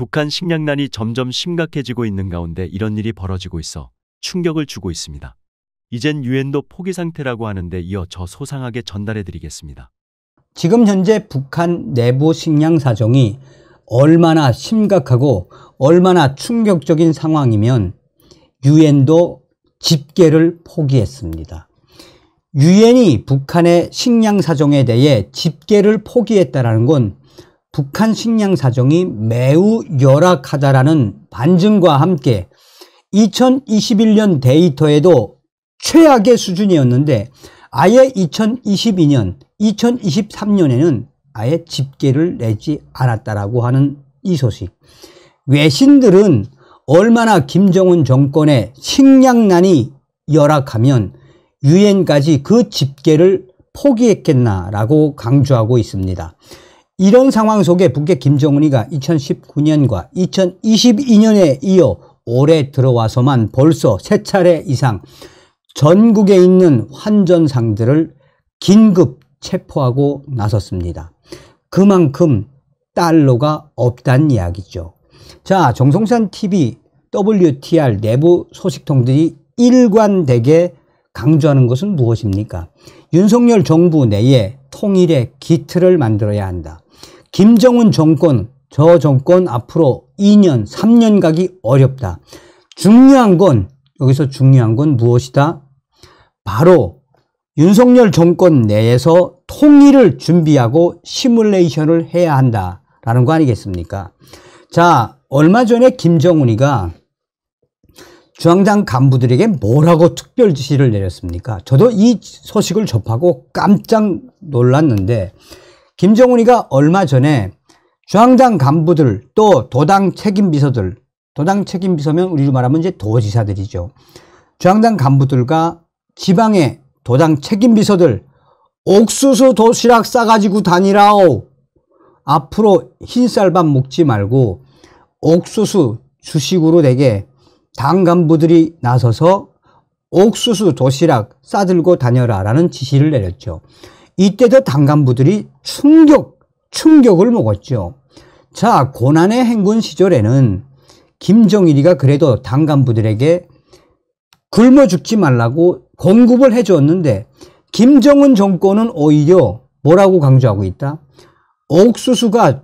북한 식량난이 점점 심각해지고 있는 가운데 이런 일이 벌어지고 있어 충격을 주고 있습니다. 이젠 유엔도 포기 상태라고 하는데 이어 저 소상하게 전달해 드리겠습니다. 지금 현재 북한 내부 식량 사정이 얼마나 심각하고 얼마나 충격적인 상황이면 유엔도 집계를 포기했습니다. 유엔이 북한의 식량 사정에 대해 집계를 포기했다는 건 북한 식량 사정이 매우 열악하다라는 반증과 함께 2021년 데이터에도 최악의 수준이었는데 아예 2022년, 2023년에는 아예 집계를 내지 않았다라고 하는 이 소식. 외신들은 얼마나 김정은 정권의 식량난이 열악하면 유엔까지 그 집계를 포기했겠나라고 강조하고 있습니다. 이런 상황 속에 북의 김정은이가 2019년과 2022년에 이어 올해 들어와서만 벌써 3차례 이상 전국에 있는 환전상들을 긴급 체포하고 나섰습니다. 그만큼 달러가 없다는 이야기죠. 자, 정성찬TV, WTR 내부 소식통들이 일관되게 강조하는 것은 무엇입니까? 윤석열 정부 내에 통일의 기틀을 만들어야 한다. 김정은 정권, 저 정권 앞으로 2년, 3년 가기 어렵다. 여기서 중요한 건 무엇이다? 바로 윤석열 정권 내에서 통일을 준비하고 시뮬레이션을 해야 한다라는 거 아니겠습니까? 자, 얼마 전에 김정은이가 중앙당 간부들에게 뭐라고 특별 지시를 내렸습니까? 저도 이 소식을 접하고 깜짝 놀랐는데 김정은이가 얼마 전에 중앙당 간부들 또 도당 책임비서들, 도당 책임비서면 우리로 말하면 이제 도지사들이죠. 중앙당 간부들과 지방의 도당 책임비서들 옥수수 도시락 싸가지고 다니라오. 앞으로 흰쌀밥 먹지 말고 옥수수 주식으로 내게 당 간부들이 나서서 옥수수 도시락 싸들고 다녀라 라는 지시를 내렸죠. 이때도 당 간부들이 충격을 먹었죠. 자, 고난의 행군 시절에는 김정일이가 그래도 당 간부들에게 굶어 죽지 말라고 공급을 해줬는데 김정은 정권은 오히려 뭐라고 강조하고 있다? 옥수수가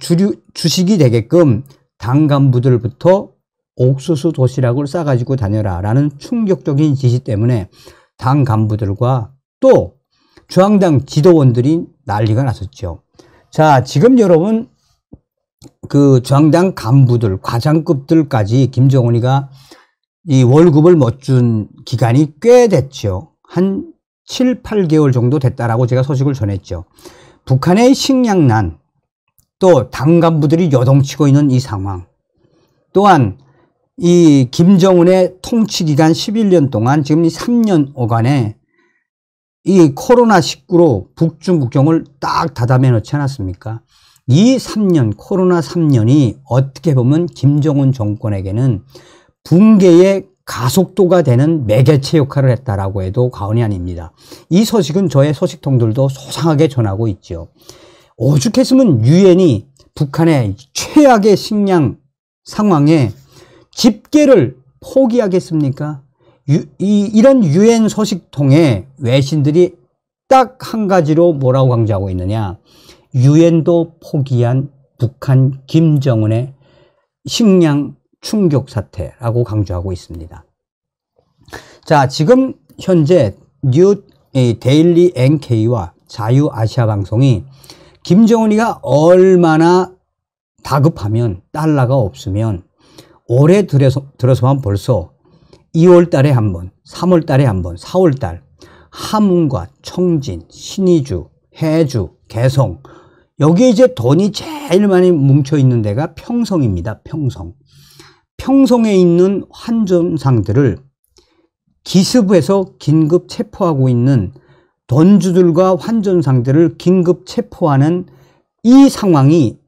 주식이 되게끔 당 간부들부터 옥수수 도시락을 싸가지고 다녀라 라는 충격적인 지시 때문에 당 간부들과 또 중앙당 지도원들이 난리가 났었죠. 자, 지금 여러분 그 중앙당 간부들, 과장급들까지 김정은이가 이 월급을 못 준 기간이 꽤 됐죠. 한 7, 8개월 정도 됐다라고 제가 소식을 전했죠. 북한의 식량난, 또 당 간부들이 요동치고 있는 이 상황, 또한 이 김정은의 통치기간 11년 동안 지금 이 3년여간에 이 코로나19로 북중 국경을 딱 닫아매 놓지 않았습니까? 이 3년, 코로나 3년이 어떻게 보면 김정은 정권에게는 붕괴의 가속도가 되는 매개체 역할을 했다라고 해도 과언이 아닙니다. 이 소식은 저의 소식통들도 소상하게 전하고 있죠. 오죽했으면 유엔이 북한의 최악의 식량 상황에 집계를 포기하겠습니까? 이런 유엔 소식통에 외신들이 딱 한 가지로 뭐라고 강조하고 있느냐? 유엔도 포기한 북한 김정은의 식량 충격 사태라고 강조하고 있습니다. 자, 지금 현재 데일리 NK와 자유아시아 방송이 김정은이가 얼마나 다급하면 달러가 없으면 올해 들어서만 벌써 2월 달에 한 번, 3월 달에 한 번, 4월 달 함흥과 청진, 신의주, 해주, 개성 여기에 이제 돈이 제일 많이 뭉쳐 있는 데가 평성입니다. 평성에 있는 환전상들을 기습해서 긴급 체포하고 있는 돈주들과 환전상들을 긴급 체포하는 이 상황이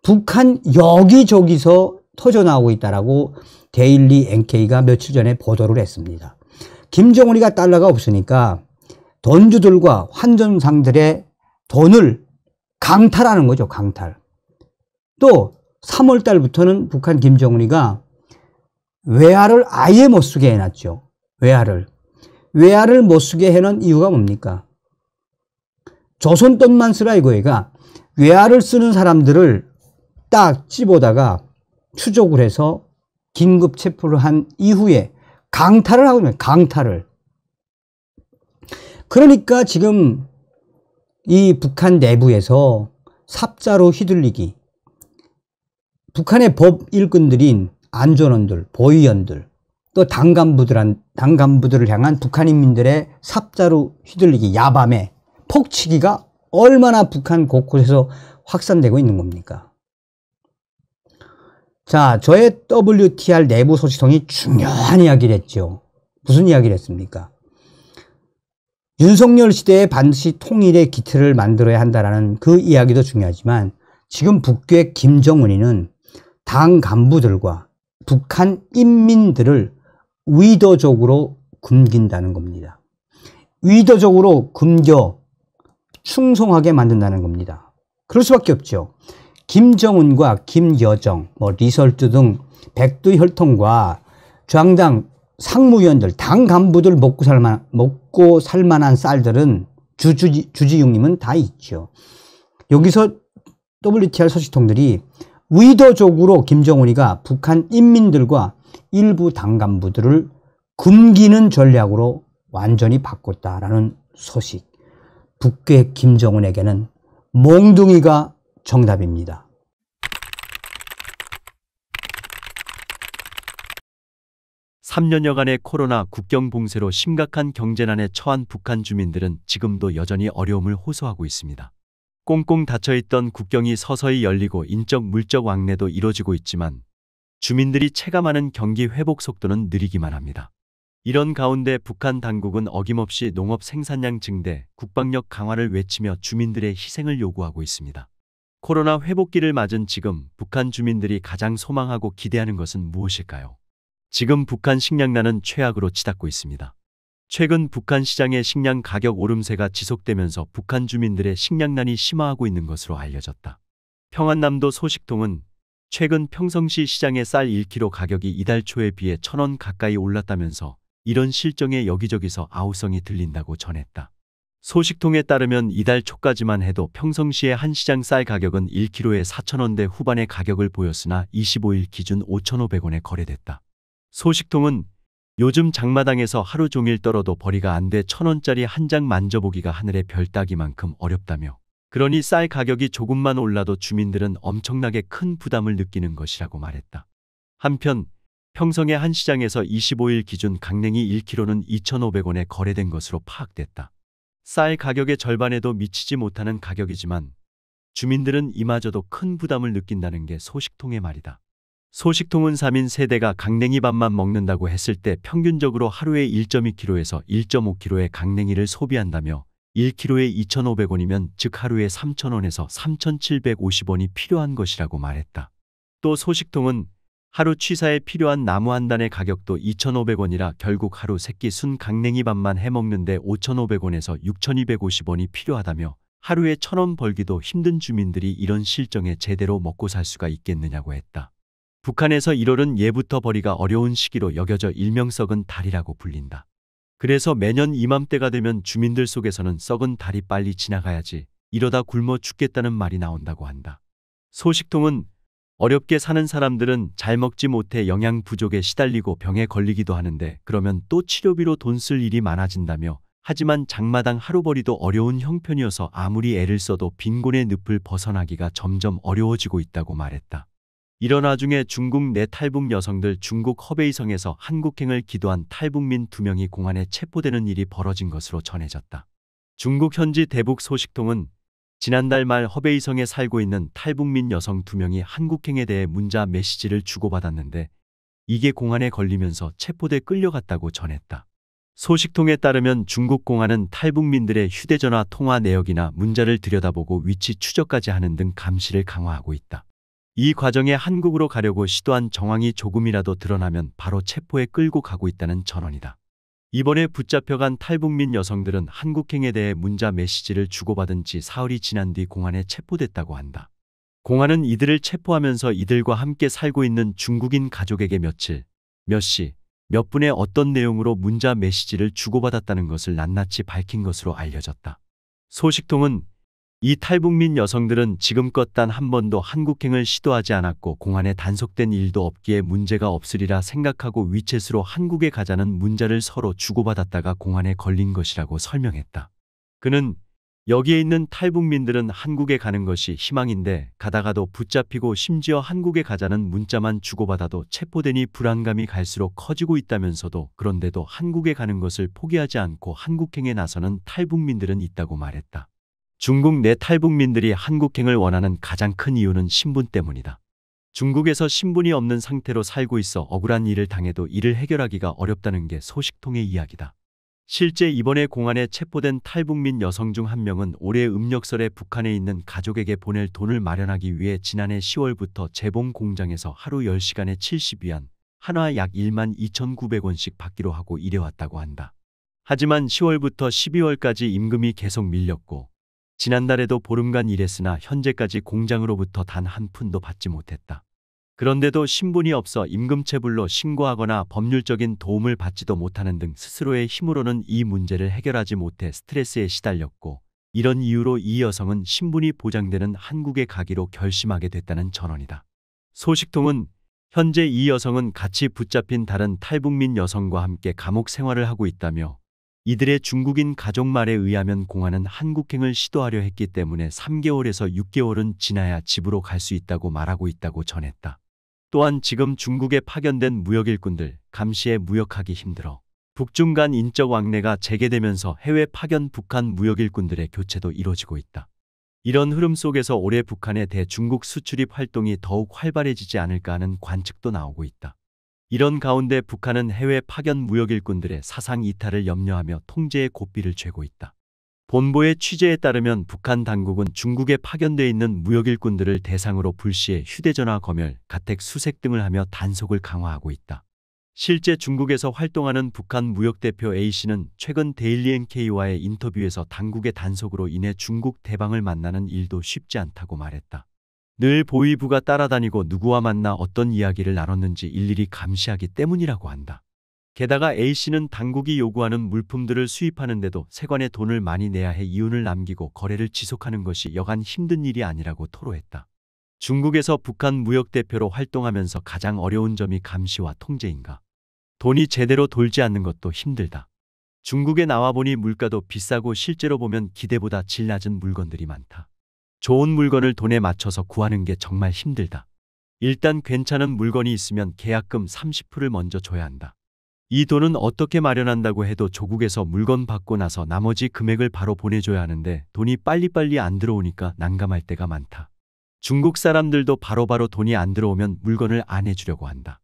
북한 여기저기서 터져나오고 있다라고 데일리 NK가 며칠 전에 보도를 했습니다. 김정은이가 달러가 없으니까 돈주들과 환전상들의 돈을 강탈하는 거죠. 강탈. 또 3월 달부터는 북한 김정은이가 외화를 아예 못 쓰게 해놨죠. 외화를 못 쓰게 해놓은 이유가 뭡니까? 조선 돈만 쓰라 이거예요. 외화를 쓰는 사람들을 딱 집어다가 추적을 해서 긴급 체포를 한 이후에 강탈을 하고 있는 강탈을. 그러니까 지금 이 북한 내부에서 삽자로 휘둘리기, 북한의 법 일꾼들인 안전원들, 보위원들, 또 당 간부들을 향한 북한인민들의 삽자로 휘둘리기, 야밤에 폭치기가 얼마나 북한 곳곳에서 확산되고 있는 겁니까? 자, 저의 WTR 내부 소식통이 중요한 이야기를 했죠. 무슨 이야기를 했습니까? 윤석열 시대에 반드시 통일의 기틀을 만들어야 한다라는 그 이야기도 중요하지만 지금 북괴 김정은이는 당 간부들과 북한 인민들을 의도적으로 굶긴다는 겁니다. 의도적으로 굶겨 충성하게 만든다는 겁니다. 그럴 수밖에 없죠. 김정은과 김여정, 리설트 등 백두혈통과 중앙당 상무위원들, 당 간부들 먹고 살만한 쌀들은 주지웅님은 다 있죠. 여기서 WTR 소식통들이 의도적으로 김정은이가 북한 인민들과 일부 당 간부들을 굶기는 전략으로 완전히 바꿨다라는 소식. 북괴 김정은에게는 몽둥이가 정답입니다. (3년여간의) 코로나 국경 봉쇄로 심각한 경제난에 처한 북한 주민들은 지금도 여전히 어려움을 호소하고 있습니다. 꽁꽁 닫혀있던 국경이 서서히 열리고 인적 물적 왕래도 이뤄지고 있지만 주민들이 체감하는 경기 회복 속도는 느리기만 합니다. 이런 가운데 북한 당국은 어김없이 농업 생산량 증대, 국방력 강화를 외치며 주민들의 희생을 요구하고 있습니다. 코로나 회복기를 맞은 지금 북한 주민들이 가장 소망하고 기대하는 것은 무엇일까요? 지금 북한 식량난은 최악으로 치닫고 있습니다. 최근 북한 시장의 식량 가격 오름세가 지속되면서 북한 주민들의 식량난이 심화하고 있는 것으로 알려졌다. 평안남도 소식통은 최근 평성시 시장의 쌀 1kg 가격이 이달 초에 비해 1,000원 가까이 올랐다면서 이런 실정에 여기저기서 아우성이 들린다고 전했다. 소식통에 따르면 이달 초까지만 해도 평성시의 한 시장 쌀 가격은 1kg에 4,000원대 후반의 가격을 보였으나 25일 기준 5,500원에 거래됐다. 소식통은 요즘 장마당에서 하루 종일 떨어도 벌이가 안 돼 1,000원짜리 한 장 만져보기가 하늘의 별 따기만큼 어렵다며, 그러니 쌀 가격이 조금만 올라도 주민들은 엄청나게 큰 부담을 느끼는 것이라고 말했다. 한편 평성의 한 시장에서 25일 기준 강냉이 1kg는 2,500원에 거래된 것으로 파악됐다. 쌀 가격의 절반에도 미치지 못하는 가격이지만 주민들은 이마저도 큰 부담을 느낀다는 게 소식통의 말이다. 소식통은 3인 세대가 강냉이 밥만 먹는다고 했을 때 평균적으로 하루에 1.2kg에서 1.5kg의 강냉이를 소비한다며 1kg에 2,500원이면 즉 하루에 3,000원에서 3,750원이 필요한 것이라고 말했다. 또 소식통은 하루 취사에 필요한 나무 한 단의 가격도 2,500원이라 결국 하루 세끼 순 강냉이 밥만 해먹는데 5,500원에서 6,250원이 필요하다며 하루에 1,000원 벌기도 힘든 주민들이 이런 실정에 제대로 먹고 살 수가 있겠느냐고 했다. 북한에서 1월은 예부터 벌이가 어려운 시기로 여겨져 일명 썩은 달이라고 불린다. 그래서 매년 이맘때가 되면 주민들 속에서는 썩은 달이 빨리 지나가야지, 이러다 굶어 죽겠다는 말이 나온다고 한다. 소식통은 어렵게 사는 사람들은 잘 먹지 못해 영양 부족에 시달리고 병에 걸리기도 하는데 그러면 또 치료비로 돈 쓸 일이 많아진다며, 하지만 장마당 하루벌이도 어려운 형편이어서 아무리 애를 써도 빈곤의 늪을 벗어나기가 점점 어려워지고 있다고 말했다. 이런 와중에 중국 내 탈북 여성들 중국 허베이성에서 한국행을 기도한 탈북민 2명이 공안에 체포되는 일이 벌어진 것으로 전해졌다. 중국 현지 대북 소식통은 지난달 말 허베이성에 살고 있는 탈북민 여성 2명이 한국행에 대해 문자 메시지를 주고받았는데 이게 공안에 걸리면서 체포돼 끌려갔다고 전했다. 소식통에 따르면 중국 공안은 탈북민들의 휴대전화 통화 내역이나 문자를 들여다보고 위치 추적까지 하는 등 감시를 강화하고 있다. 이 과정에 한국으로 가려고 시도한 정황이 조금이라도 드러나면 바로 체포에 끌고 가고 있다는 전언이다. 이번에 붙잡혀간 탈북민 여성들은 한국행에 대해 문자 메시지를 주고받은 지 사흘이 지난 뒤 공안에 체포됐다고 한다. 공안은 이들을 체포하면서 이들과 함께 살고 있는 중국인 가족에게 며칠, 몇 시, 몇 분의 어떤 내용으로 문자 메시지를 주고받았다는 것을 낱낱이 밝힌 것으로 알려졌다. 소식통은 이 탈북민 여성들은 지금껏 단 한 번도 한국행을 시도하지 않았고 공안에 단속된 일도 없기에 문제가 없으리라 생각하고 위챗으로 한국에 가자는 문자를 서로 주고받았다가 공안에 걸린 것이라고 설명했다. 그는 여기에 있는 탈북민들은 한국에 가는 것이 희망인데 가다가도 붙잡히고 심지어 한국에 가자는 문자만 주고받아도 체포되니 불안감이 갈수록 커지고 있다면서도 그런데도 한국에 가는 것을 포기하지 않고 한국행에 나서는 탈북민들은 있다고 말했다. 중국 내 탈북민들이 한국행을 원하는 가장 큰 이유는 신분 때문이다. 중국에서 신분이 없는 상태로 살고 있어 억울한 일을 당해도 이를 해결하기가 어렵다는 게 소식통의 이야기다. 실제 이번에 공안에 체포된 탈북민 여성 중 한 명은 올해 음력설에 북한에 있는 가족에게 보낼 돈을 마련하기 위해 지난해 10월부터 재봉 공장에서 하루 10시간에 70위안, 한화 약 12,900원씩 받기로 하고 일해왔다고 한다. 하지만 10월부터 12월까지 임금이 계속 밀렸고 지난달에도 보름간 일했으나 현재까지 공장으로부터 단 한 푼도 받지 못했다. 그런데도 신분이 없어 임금체불로 신고하거나 법률적인 도움을 받지도 못하는 등 스스로의 힘으로는 이 문제를 해결하지 못해 스트레스에 시달렸고 이런 이유로 이 여성은 신분이 보장되는 한국에 가기로 결심하게 됐다는 전언이다. 소식통은 현재 이 여성은 같이 붙잡힌 다른 탈북민 여성과 함께 감옥 생활을 하고 있다며 이들의 중국인 가족 말에 의하면 공안은 한국행을 시도하려 했기 때문에 3개월에서 6개월은 지나야 집으로 갈 수 있다고 말하고 있다고 전했다. 또한 지금 중국에 파견된 무역일꾼들 감시에 무역하기 힘들어 북중 간 인적 왕래가 재개되면서 해외 파견 북한 무역일꾼들의 교체도 이뤄지고 있다. 이런 흐름 속에서 올해 북한의 대중국 수출입 활동이 더욱 활발해지지 않을까 하는 관측도 나오고 있다. 이런 가운데 북한은 해외 파견 무역일꾼들의 사상 이탈을 염려하며 통제의 고삐를 쥐고 있다. 본보의 취재에 따르면 북한 당국은 중국에 파견돼 있는 무역일꾼들을 대상으로 불시에 휴대전화 검열, 가택 수색 등을 하며 단속을 강화하고 있다. 실제 중국에서 활동하는 북한 무역대표 A씨는 최근 데일리 NK와의 인터뷰에서 당국의 단속으로 인해 중국 대방을 만나는 일도 쉽지 않다고 말했다. 늘 보위부가 따라다니고 누구와 만나 어떤 이야기를 나눴는지 일일이 감시하기 때문이라고 한다. 게다가 A씨는 당국이 요구하는 물품들을 수입하는데도 세관에 돈을 많이 내야 해 이윤을 남기고 거래를 지속하는 것이 여간 힘든 일이 아니라고 토로했다. 중국에서 북한 무역대표로 활동하면서 가장 어려운 점이 감시와 통제인가. 돈이 제대로 돌지 않는 것도 힘들다. 중국에 나와보니 물가도 비싸고 실제로 보면 기대보다 질 낮은 물건들이 많다. 좋은 물건을 돈에 맞춰서 구하는 게 정말 힘들다. 일단 괜찮은 물건이 있으면 계약금 30%를 먼저 줘야 한다. 이 돈은 어떻게 마련한다고 해도 조국에서 물건 받고 나서 나머지 금액을 바로 보내줘야 하는데 돈이 빨리빨리 안 들어오니까 난감할 때가 많다. 중국 사람들도 바로바로 돈이 안 들어오면 물건을 안 해주려고 한다.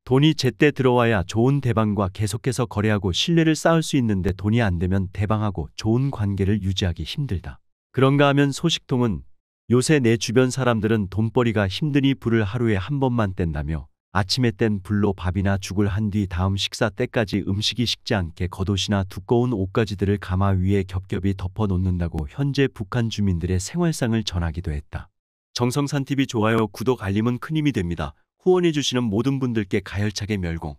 돈이 제때 들어와야 좋은 대방과 계속해서 거래하고 신뢰를 쌓을 수 있는데 돈이 안 되면 대방하고 좋은 관계를 유지하기 힘들다. 그런가 하면 소식통은 요새 내 주변 사람들은 돈벌이가 힘드니 불을 하루에 한 번만 뗀다며 아침에 뗀 불로 밥이나 죽을 한 뒤 다음 식사 때까지 음식이 식지 않게 겉옷이나 두꺼운 옷가지들을 가마 위에 겹겹이 덮어 놓는다고 현재 북한 주민들의 생활상을 전하기도 했다. 정성산TV 좋아요, 구독, 알림은 큰 힘이 됩니다. 후원해주시는 모든 분들께 가열차게 멸공.